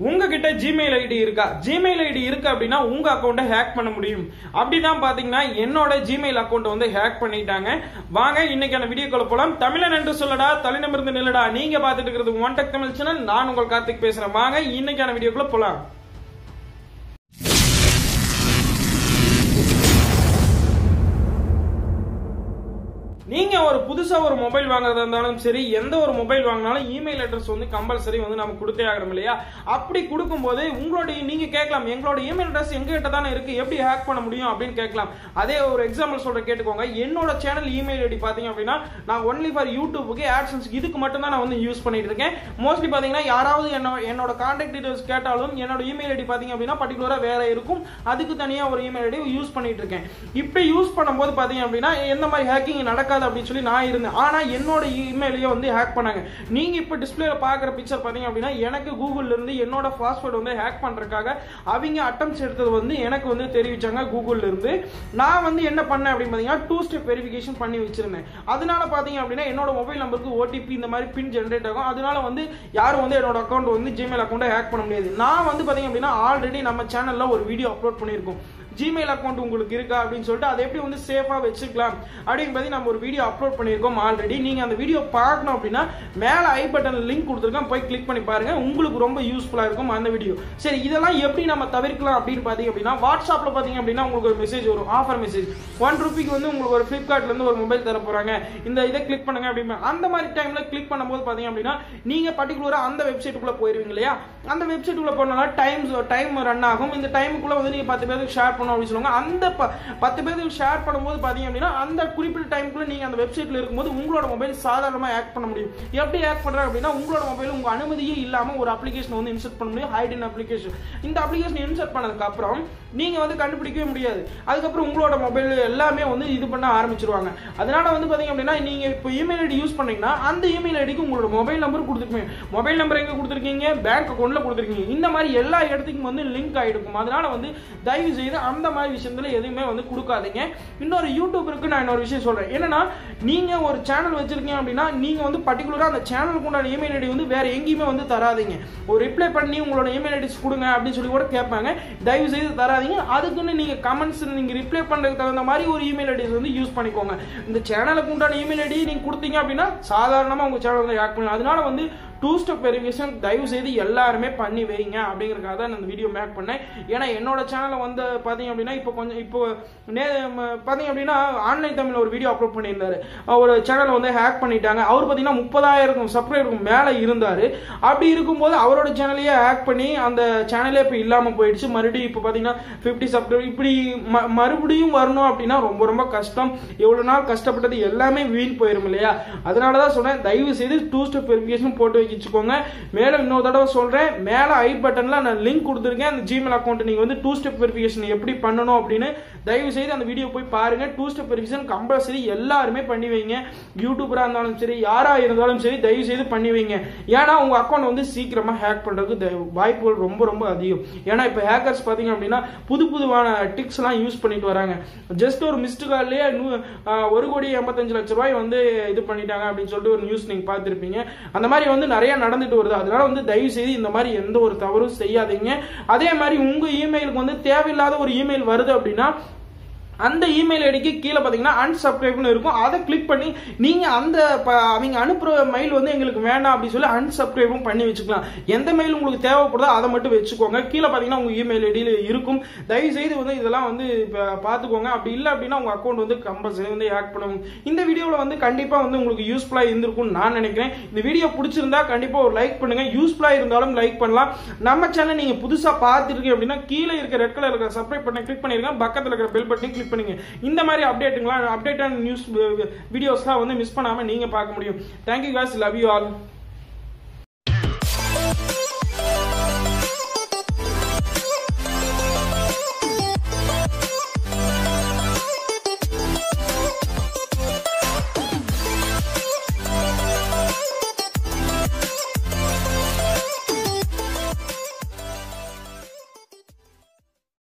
உங்ககிட்ட Gmail ID இருக்கா? Gmail ID இருக்கு அப்படின்னா உங்க அக்கௌண்ட்டை ஹேக் பண்ண முடியும். அப்படிதான் பாத்தீங்கன்னா என்னோட ஜிமெயில் அக்கௌண்ட் வந்து ஹேக் பண்ணிட்டாங்க. வாங்க இன்னைக்கான வீடியோக்குள்ள போலாம். தமிழன் என்று சொல்லடா, தலைநிமிர்ந்து நில்லடா. நீங்க பாத்துட்டு இருக்கிறது ஒன் டெக் தமிழ் சேனல். நான் உங்கள் கார்த்திக் பேசுறேன். வாங்க இன்னைக்கான வீடியோக்குள்ள போலாம். நீங்க ஒரு புதுசா ஒரு மொபைல் வாங்குறதா இருந்தாலும் சரி, எந்த ஒரு மொபைல் வாங்கினாலும் இமெயில் அட்ரஸ் வந்து கம்பல்சரி வந்து நம்ம கொடுத்தே ஆகணும் இல்லையா? அப்படி கொடுக்கும்போது உங்களுடைய நீங்க கேட்கலாம், எங்களோட இமெயில் அட்ரஸ் எங்க கிட்ட தானே இருக்கு, எப்படி ஹேக் பண்ண முடியும் அப்படின்னு கேட்கலாம். அதே ஒரு எக்ஸாம்பிள் சொல்ற கேட்டுக்கோங்க. என்னோட சேனல் இமெயில் ஐடி பாத்தீங்க அப்படின்னா நான் ஒன்லி ஃபார் யூடியூபுக்கு ஆட்சன்ஸ் இதுக்கு மட்டும் தான் நான் வந்து யூஸ் பண்ணிட்டு இருக்கேன். மோஸ்ட்லி பாத்தீங்கன்னா யாராவது என்னோட கான்டாக்ட் டீடைல்ஸ் கேட்டாலும் என்னோட இமெயில் ஐடி பாத்தீங்க அப்படின்னா பர்டிகுலரா வேற இருக்கும். அதுக்கு தனியா ஒரு இமெயில் ஐடி யூஸ் பண்ணிட்டு இருக்கேன். இப்படி யூஸ் பண்ணும்போது பாத்தீங்க அப்படின்னா எந்த மாதிரி ஹேக்கிங் நடக்காது அப்படின்னு சொல்லி நான் இருந்தேன். ஆனா என்னோட இமெயிலையே வந்து ஹேக் பண்ணாங்க. நீங்க இப்ப டிஸ்பிளேல பாக்குற பிக்சர் பாத்தீங்க அப்படின்னா எனக்கு கூகுள்ல இருந்து என்னோட பாஸ்வேர்ட் வந்து ஹேக் பண்றதுக்காக அவங்க அட்டெம்ப்ட்ஸ் எடுத்தது வந்து எனக்கு வந்து தெரிவிச்சாங்க கூகுள்ல இருந்து. நான் வந்து என்ன பண்ணேன் அப்படின்னு பாத்தீங்கன்னா 2 ஸ்டெப் வெரிஃபிகேஷன் பண்ணி வச்சிருந்தேன். அதனால பாத்தீங்க அப்படின்னா என்னோட மொபைல் நம்பருக்கு ஓடிபி இந்த மாதிரி பின் ஜெனரேட் ஆகும். அதனால வந்து யாரும் வந்து என்னோட அக்கௌண்ட் வந்து ஜிமெயில் அக்கௌண்ட்டை ஹேக் பண்ண முடியாது. நான் வந்து பாத்தீங்க அப்படின்னா ஆல்ரெடி நம்ம சேனல்ல ஒரு வீடியோ அப்லோட் பண்ணியிருக்கோம். ஜிமெயில் அக்கௌண்ட் உங்களுக்கு இருக்கா அப்படின்னு சொல்லிட்டு அதை எப்படி வந்து சேஃபா வச்சுக்கலாம் அப்படிங்கிறது நம்ம ஒரு வீடியோ அப்லோட் பண்ணியிருக்கோம் ஆல்ரெடி. நீங்க அந்த வீடியோ பார்க்கணும் அப்படின்னா மேல ஐ பட்டன் லிங்க் கொடுத்துருக்கேன், போய் கிளிக் பண்ணி பாருங்க. உங்களுக்கு ரொம்ப யூஸ்ஃபுல்லா இருக்கும் அந்த வீடியோ. சரி, இதெல்லாம் எப்படி நம்ம தவிர்க்கலாம் அப்படின்னு பாத்தீங்க அப்படின்னா வாட்ஸ்அப்ல பாத்தீங்க அப்படின்னா உங்களுக்கு ஒரு மெசேஜ் வரும், ஆஃபர் மெசேஜ். 1 ரூபிக்கு வந்து உங்களுக்கு ஒரு பிளிப்கார்ட்ல இருந்து ஒரு மொபைல் தர போறாங்க, இந்த இதை கிளிக் பண்ணுங்க அப்படின்னு. அந்த மாதிரி டைம்ல கிளிக் பண்ணும்போது பாத்தீங்க அப்படின்னா நீங்க பர்டிகுலரா அந்த வெப்சைட்டுக்குள்ள போயிருவீங்க இல்லையா? அந்த வெப்சைட்டுக்குள்ள போனால டைம் ரன் ஆகும். இந்த டைமுக்குள்ள வந்து நீங்க 10 பேருக்கு ஷேர் அப்படின்னு சொல்லுவாங்க. அந்த 10 பேருக்கு ஷேர் பண்ணும்போது பாத்தீங்க அப்படின்னா அந்த குறிப்பிட்ட டைமுக்குள்ள நீங்க அந்த வெப்சைட்ல இருக்கும்போது உங்களோட மொபைல் சாதாரணமா ஹேக் பண்ண முடியும். எப்படி ஹேக் பண்றாங்க அப்படின்னா உங்களோட மொபைல் உங்க அனுமதியே இல்லாம ஒரு அப்ளிகேஷன் வந்து இன்ஸ்டால் பண்ண முடியும், ஹைட் அப்ளிகேஷன். இந்த அப்ளிகேஷன் இன்ஸ்டால் பண்ணதுக்கு அப்புறம் நீங்க வந்து கண்டுபிடிக்கவே முடியாது. அதுக்கப்புறம் உங்களோட மொபைல் எல்லாமே வந்து இது பண்ண ஆரம்பிச்சிருவாங்க. அதனால வந்து பாத்தீங்க அப்படின்னா நீங்க இப்போ இமெயில் ஐடி யூஸ் பண்ணீங்கன்னா அந்த இமெயில் ஐடிக்கு உங்களோட மொபைல் நம்பர் கொடுத்துருக்கீங்க. மொபைல் நம்பர் எங்க கொடுத்துருக்கீங்க? பேங்க் அக்கௌண்ட்ல கொடுத்துருக்கீங்க. இந்த மாதிரி எல்லா இடத்துக்கும் வந்து லிங்க் ஆயிடுக்கும். அதனால வந்து தயவு செய்து அந்த மாதிரி விஷயத்துல எதுவுமே வந்து கொடுக்காதீங்க. இன்னொரு யூடியூபருக்கு நான் இன்னொரு விஷயம் சொல்றேன். என்னன்னா நீங்க ஒரு சேனல் வச்சிருக்கீங்க அப்படின்னா நீங்க வந்து பர்டிகுலரா அந்த சேனலுக்கு உண்டான இமெயில் ஐடி வந்து வேற எங்கேயுமே வந்து தராதீங்க. ஒரு ரிப்ளை பண்ணி உங்களோட இமெயில் ஐடிஸ் கொடுங்க அப்படின்னு சொல்லி கூட கேட்பாங்க. தயவு செய்து தராதீங்க. அதுக்குன்னு நீங்க கமெண்ட்ஸ் நீங்க ரிப்ளை பண்றதுக்கு தகுந்த மாதிரி ஒரு இமெயில் ஐடி வந்து யூஸ் பண்ணிக்கோங்க. இந்த சேனலுக்கு உண்டான இமெயில் ஐடி நீங்க கொடுத்தீங்க அப்படின்னா சாதாரணமா உங்க சேனல் வந்து ஹேக் பண்ணலாம். அதனால வந்து 2 ஸ்டெப் வெரிஃபிகேஷன் தயவு செய்து எல்லாருமே பண்ணி வைங்க அப்படிங்கறதுக்காக தான் இந்த வீடியோ மேக் பண்ணேன். ஏன்னா என்னோட சேனலை வந்து பாத்தீங்க அப்படின்னா இப்போ பாத்தீங்க அப்படின்னா ஆன்லைன் தமிழ் ஒரு வீடியோ அப்லோட் பண்ணியிருந்தாரு. ஒரு சேனலை வந்து ஹேக் பண்ணிட்டாங்க. அவர் பாத்தீங்கன்னா 30,000 சப்ஸ்கிரைபருக்கு மேல இருந்தாரு. அப்படி இருக்கும்போது அவரோட சேனலையே ஹேக் பண்ணி அந்த சேனலே இப்ப இல்லாம போயிடுச்சு. மறுபடியும் இப்ப பாத்தீங்கன்னா 50 சப்ஸ்கிரைபர் இப்படி மறுபடியும் வரணும் அப்படின்னா ரொம்ப ரொம்ப கஷ்டம். எவ்வளவு நாள் கஷ்டப்பட்டது எல்லாமே வீண் போயிரும் இல்லையா? அதனாலதான் சொன்னேன் தயவு செய்து 2 ஸ்டெப் வெரிஃபிகேஷன் போட்டு வச்சுக்கோங்க. மேலும் இன்னொரு தடவை சொல்றேன், மேல ஐ பட்டன்ல நான் லிங்க் கொடுத்துருக்கேன். அந்த ஜிமெயில் அக்கௌண்ட் நீங்க வந்து 2 ஸ்டெப் வெரிஃபிகேஷன் எப்படி பண்ணணும் அப்படின்னு தயவு செய்து அந்த வீடியோ போய் பாருங்க. 2 ஸ்டெப் வெரிஃபிகேஷன் கம்பல்சரி எல்லாருமே பண்ணி வைங்க. யூடியூபரா இருந்தாலும் சரி, யாரா இருந்தாலும் சரி, தயவு செய்து பண்ணி வைங்க. ஏன்னா உங்க அக்கௌண்ட் வந்து சீக்கிரமா ஹேக் பண்றதுக்கு வாய்ப்புகள் ரொம்ப ரொம்ப அதிகம். ஏன்னா இப்ப ஹேக்கர்ஸ் பாத்தீங்க அப்படின்னா புதுவான டிக்ஸ் எல்லாம் யூஸ் பண்ணிட்டு வராங்க. ஜஸ்ட் ஒரு மிஸ்டு கால்லயே 1,85,00,000 ரூபாய் வந்து இது பண்ணிட்டாங்க அப்படின்னு சொல்லிட்டு ஒரு நியூஸ் நீங்க பார்த்திருப்பீங்க. அந்த மாதிரி வந்து நிறைய நடந்துட்டு வருது. அதனால வந்து தயவு செய்து இந்த மாதிரி எந்த ஒரு தவறும் செய்யாதீங்க. அதே மாதிரி உங்க இமெயிலுக்கு வந்து தேவையில்லாத ஒரு இமெயில் வருது அப்படின்னா அந்த இமெயில் ஐடிக்கு கீழே பாத்தீங்கன்னா அன்சப்ஸ்கிரைப்னு இருக்கும். அதை கிளிக் பண்ணி நீங்க அந்த அவங்க அனுப்புற மெயில் வந்து எங்களுக்கு வேண்டாம் அப்படின்னு சொல்லி அன்சப்ஸ்கிரைபும் பண்ணி வச்சுக்கலாம். எந்த மெயில் உங்களுக்கு தேவைப்படுதோ அதை மட்டும் வச்சுக்கோங்க. கீழே பாத்தீங்கன்னா உங்க இமெயில் ஐடியில இருக்கும். தயவு செய்து வந்து இதெல்லாம் வந்து பாத்துக்கோங்க. அப்படி இல்லை அப்படின்னா உங்க அக்கௌண்ட் வந்து கம்பல்சரி வந்து ஹேக் பண்ணுவாங்க. இந்த வீடியோல வந்து கண்டிப்பா வந்து உங்களுக்கு யூஸ்ஃபுல்லா இருந்திருக்கும் நான் நினைக்கிறேன். இந்த வீடியோ பிடிச்சிருந்தா கண்டிப்பா ஒரு லைக் பண்ணுங்க. யூஸ்ஃபுல்லா இருந்தாலும் லைக் பண்ணலாம். நம்ம சேனல் நீங்க புதுசா பார்த்துருக்கீங்க அப்படின்னா கீழே இருக்க ரெட் கலர் இருக்கிற சப்ஸ்கிரைப் பட்டனை கிளிக் பண்ணிருங்க. பக்கத்துல இருக்கிற பெல் பட்டனை கிளிக் பண்ணுங்க. இந்த மாதிரி அப்டேட்டான நியூஸ் வீடியோஸ்லாம் வந்து மிஸ் பண்ணாம நீங்க பார்க்க முடியும். Thank you guys, love you all.